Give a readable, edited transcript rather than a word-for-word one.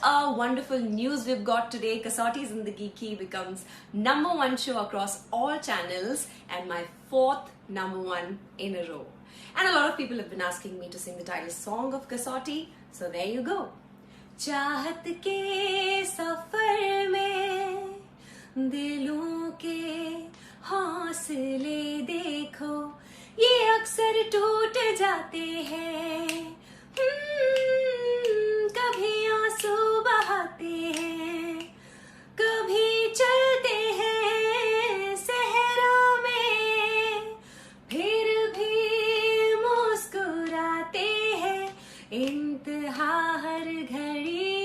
a wonderful news we've got today. Kasauti Zindagi Ki becomes #1 show across all channels and my 4th #1 in a row. And a lot of people have been asking me to sing the title song of Kasauti, so there you go. चाहत के सफर में दिलों के हौसले देखो, ये अक्सर टूट जाते हैं, कभी आंसू बहाते हैं, कभी चलते हैं सहरा में, फिर भी मुस्कुराते हैं, इंतहा हर घड़ी